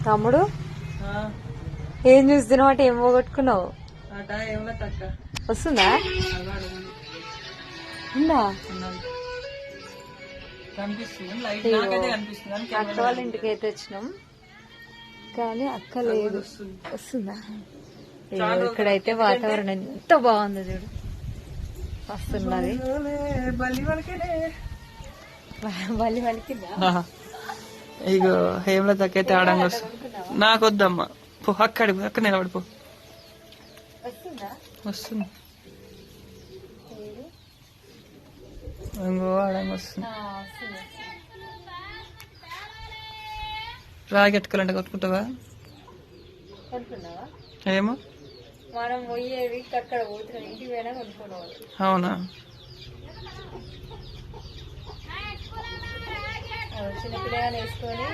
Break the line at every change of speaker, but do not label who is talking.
తమ్ముడు ఏం చూస్తున్నావు అంటే ఏం పోగొట్టుకున్నావు? వస్తుందా? ఉందా? అక్క వాళ్ళ ఇంటికి అయితే వచ్చినాం కానీ అక్క లేదు. వస్తుందా? ఇక్కడైతే వాతావరణం ఎంత బాగుంది చూడు, వస్తున్నది. బలి వలికిందా?
ఇగో హేమలతకైతే ఆడంగా వస్తుంది. నాకు వద్దమ్మా, పో అక్క నిలబడిపో. వస్తుంది ఇంకో ఆడంగా వస్తుంది. రాగి కట్టుకోవాలంటే కొట్టుకుంటావా? ఏమో
మనం పోయేది అక్కడ పోతున్నాం, ఇంటికి పోయినా కొనుక్కోవాలి.
అవునా?
చిన్నపిల్లగా వేసుకొని